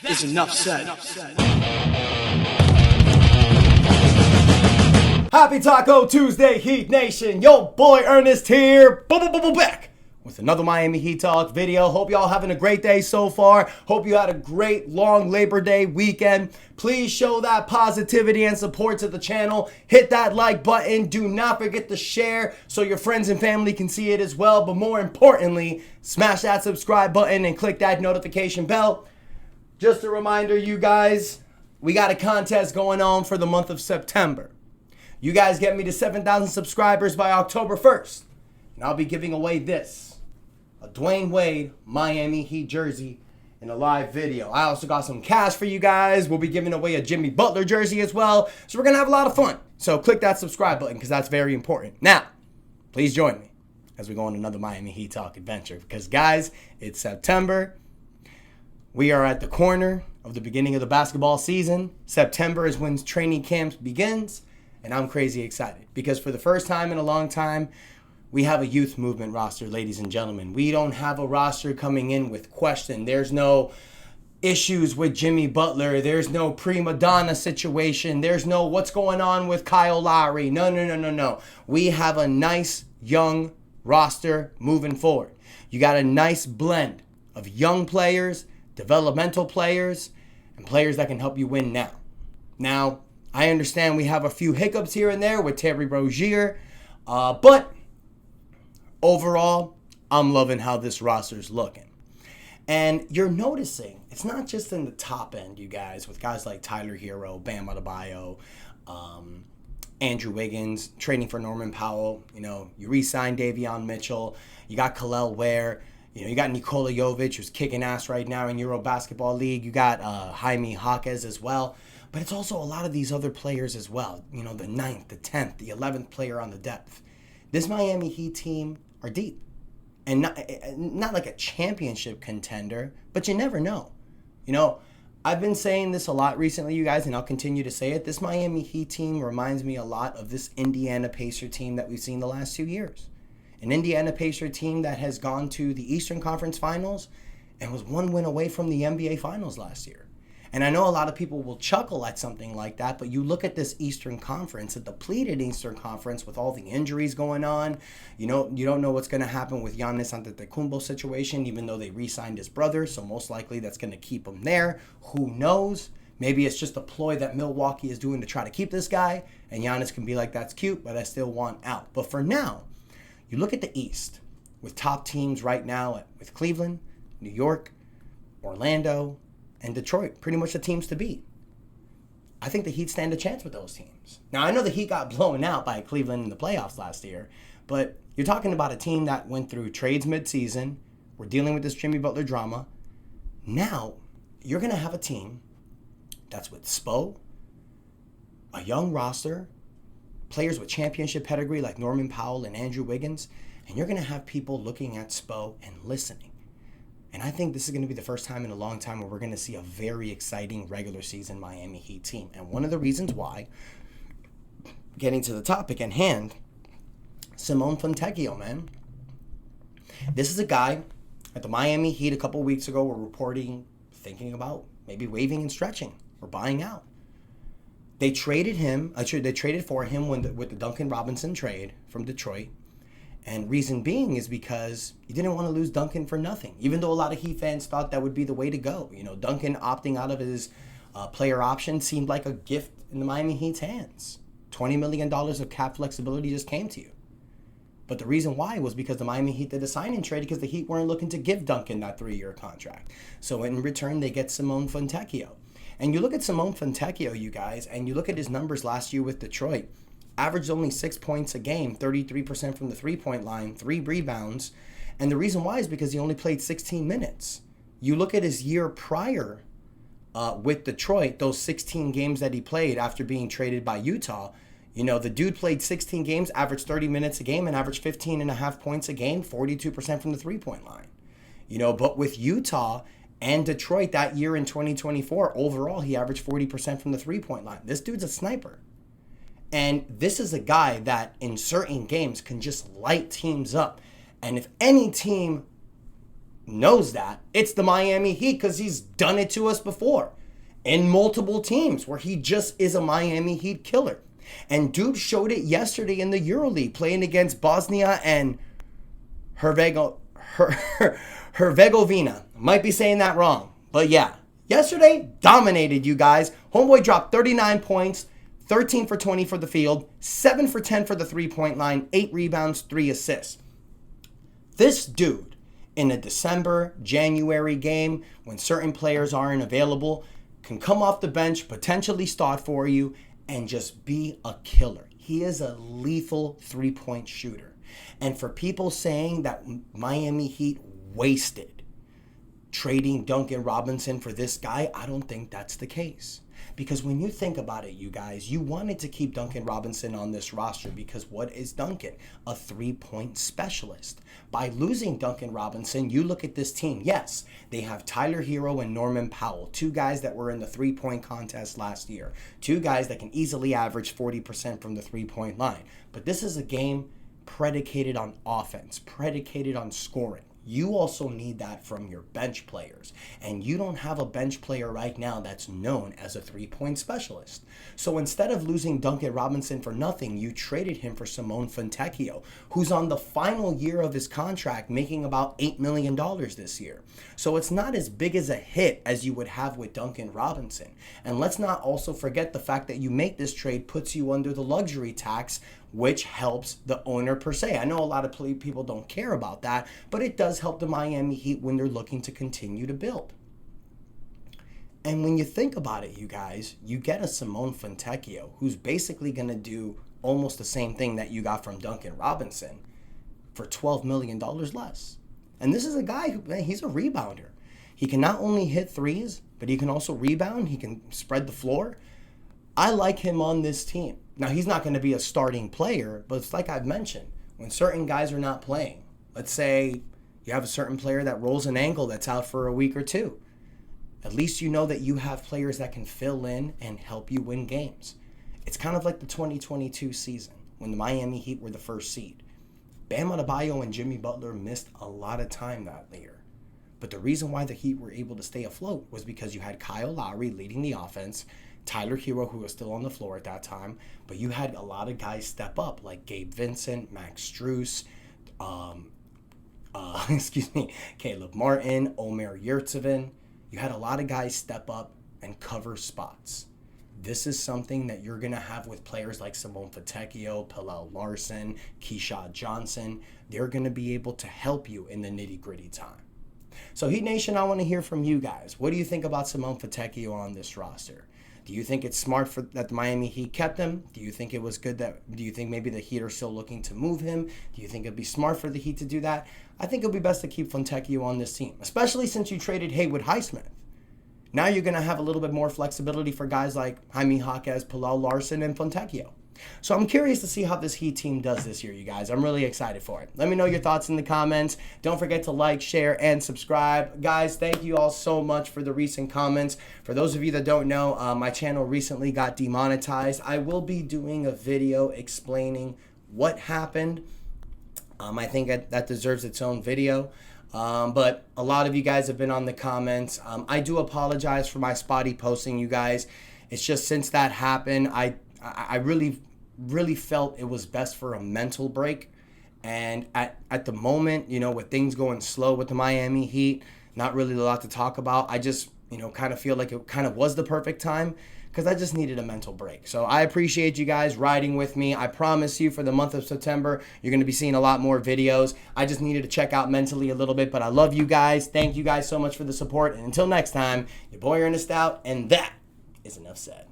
is enough said. Happy Taco Tuesday, Heat Nation. Yo, boy Ernest here. Back with another Miami Heat Talk video. Hope y'all having a great day so far. Hope you had a great long Labor Day weekend. Please show that positivity and support to the channel. Hit that like button. Do not forget to share so your friends and family can see it as well. But more importantly, smash that subscribe button and click that notification bell. Just a reminder, you guys, we got a contest going on for the month of September. You guys get me to 7,000 subscribers by October 1st. And I'll be giving away this. A Dwayne Wade Miami Heat jersey in a live video. I also got some cash for you guys. We'll be giving away a Jimmy Butler jersey as well. So we're going to have a lot of fun. So click that subscribe button because that's very important. Now, please join me as we go on another Miami Heat Talk adventure. Because guys, it's September. We are at the corner of the beginning of the basketball season. September is when training camp begins. And I'm crazy excited because for the first time in a long time, we have a youth movement roster, ladies and gentlemen. We don't have a roster coming in with question. There's no issues with Jimmy Butler. There's no prima donna situation. There's no what's going on with Kyle Lowry. No. We have a nice young roster moving forward. You got a nice blend of young players, developmental players, and players that can help you win now. Now, I understand we have a few hiccups here and there with Terry Rozier, but overall, I'm loving how this roster's looking. And you're noticing, it's not just in the top end, you guys, with guys like Tyler Hero, Bam Adebayo, Andrew Wiggins, trading for Norman Powell. You know, you re-signed Davion Mitchell. You got Kel'el Ware. You got Nikola Jovic, who's kicking ass right now in Euro Basketball League. You got Jaime Jaquez as well. But it's also a lot of these other players as well. The 9th, the 10th, the 11th player on the depth. This Miami Heat team are deep. And not like a championship contender, but you never know. I've been saying this a lot recently, you guys, and I'll continue to say it. This Miami Heat team reminds me a lot of this Indiana Pacer team that we've seen the last 2 years. An Indiana Pacer team that has gone to the Eastern Conference Finals and was one win away from the NBA Finals last year. And I know a lot of people will chuckle at something like that, but you look at this Eastern Conference, a depleted Eastern Conference with all the injuries going on. You don't know what's going to happen with Giannis Antetokounmpo's situation, even though they re-signed his brother, so most likely that's going to keep him there. Who knows? Maybe it's just a ploy that Milwaukee is doing to try to keep this guy, and Giannis can be like, that's cute, but I still want out. But for now, you look at the East with top teams right now with Cleveland, New York, Orlando, and Detroit, pretty much the teams to beat. I think the Heat stand a chance with those teams. Now, I know the Heat got blown out by Cleveland in the playoffs last year, but you're talking about a team that went through trades midseason. We're dealing with this Jimmy Butler drama. Now, you're going to have a team that's with Spo, a young roster, players with championship pedigree like Norman Powell and Andrew Wiggins, and you're going to have people looking at Spo and listening. And I think this is going to be the first time in a long time where we're going to see a very exciting regular season Miami Heat team. And one of the reasons why, getting to the topic at hand, Simone Fontecchio, man. This is a guy at the Miami Heat a couple weeks ago were reporting, thinking about maybe waiving and stretching or buying out. They traded him. They traded for him with the Duncan Robinson trade from Detroit. And reason being is because you didn't want to lose Duncan for nothing, even though a lot of Heat fans thought that would be the way to go. Duncan opting out of his player option seemed like a gift in the Miami Heat's hands. $20 million of cap flexibility just came to you. But the reason why was because the Miami Heat did a sign-in trade because the Heat weren't looking to give Duncan that 3-year contract. So in return, they get Simone Fontecchio. And you look at Simone Fontecchio, you guys, and you look at his numbers last year with Detroit. Averaged only 6 points a game, 33% from the three-point line, 3 rebounds. And the reason why is because he only played 16 minutes. You look at his year prior with Detroit, those 16 games that he played after being traded by Utah, the dude played 16 games, averaged 30 minutes a game, and averaged 15.5 points a game, 42% from the three-point line. But with Utah and Detroit that year in 2024, overall, he averaged 40% from the three-point line. This dude's a sniper. And this is a guy that in certain games can just light teams up. And if any team knows that, it's the Miami Heat because he's done it to us before in multiple teams where he just is a Miami Heat killer. And dude showed it yesterday in the EuroLeague playing against Bosnia and Herzegovina. Might be saying that wrong, but yeah. Yesterday, dominated you guys. Homeboy dropped 39 points, 13 for 20 for the field, 7 for 10 for the three-point line, 8 rebounds, 3 assists. This dude, in a December, January game, when certain players aren't available, can come off the bench, potentially start for you, and just be a killer. He is a lethal three-point shooter. And for people saying that Miami Heat wasted trading Duncan Robinson for this guy, I don't think that's the case. Because when you think about it, you guys, you wanted to keep Duncan Robinson on this roster because what is Duncan? A three-point specialist. By losing Duncan Robinson, you look at this team. Yes, they have Tyler Hero and Norman Powell, 2 guys that were in the three-point contest last year. 2 guys that can easily average 40% from the three-point line. But this is a game predicated on offense, predicated on scoring. You also need that from your bench players. And you don't have a bench player right now that's known as a three-point specialist. So instead of losing Duncan Robinson for nothing, you traded him for Simone Fontecchio, who's on the final year of his contract, making about $8 million this year. So it's not as big as a hit as you would have with Duncan Robinson. And let's not also forget the fact that you make this trade puts you under the luxury tax, which helps the owner per se. I know a lot of people don't care about that, but it does help the Miami Heat when they're looking to continue to build. And when you think about it, you guys, you get a Simone Fontecchio who's basically going to do almost the same thing that you got from Duncan Robinson for $12 million less. And this is a guy who, he's a rebounder. He can not only hit threes, but he can also rebound. He can spread the floor. I like him on this team. Now, he's not going to be a starting player, but it's like I've mentioned. When certain guys are not playing, let's say you have a certain player that rolls an ankle that's out for a week or 2. At least you know that you have players that can fill in and help you win games. It's kind of like the 2022 season when the Miami Heat were the first seed. Bam Adebayo and Jimmy Butler missed a lot of time that year. But the reason why the Heat were able to stay afloat was because you had Kyle Lowry leading the offense, Tyler Hero, who was still on the floor at that time, but you had a lot of guys step up, like Gabe Vincent, Max Strus, Caleb Martin, Omer Yurtseven. You had a lot of guys step up and cover spots. This is something that you're going to have with players like Simone Fontecchio, Pallel Larson, Keyshawn Johnson. They're going to be able to help you in the nitty-gritty time. So Heat Nation, I want to hear from you guys. What do you think about Simone Fontecchio on this roster? Do you think it's smart that the Miami Heat kept him? Do you think it was good do you think maybe the Heat are still looking to move him? Do you think it'd be smart for the Heat to do that? I think it'll be best to keep Fontecchio on this team, especially since you traded Haywood Highsmith. Now you're going to have a little bit more flexibility for guys like Jaime Jaquez, Pallel Larson, and Fontecchio. So I'm curious to see how this Heat team does this year, you guys. I'm really excited for it. Let me know your thoughts in the comments. Don't forget to like, share, and subscribe. Guys, thank you all so much for the recent comments. For those of you that don't know, my channel recently got demonetized. I will be doing a video explaining what happened. I think that deserves its own video. But a lot of you guys have been on the comments. I do apologize for my spotty posting, you guys. It's just since that happened, I really felt it was best for a mental break. And at the moment, you know, with things going slow with the Miami Heat, not really a lot to talk about. I just, you know, kind of feel like it kind of was the perfect time because I just needed a mental break. So I appreciate you guys riding with me. I promise you for the month of September, you're going to be seeing a lot more videos. I just needed to check out mentally a little bit, but I love you guys. Thank you guys so much for the support. And until next time, your boy Ernest out, and that is enough said.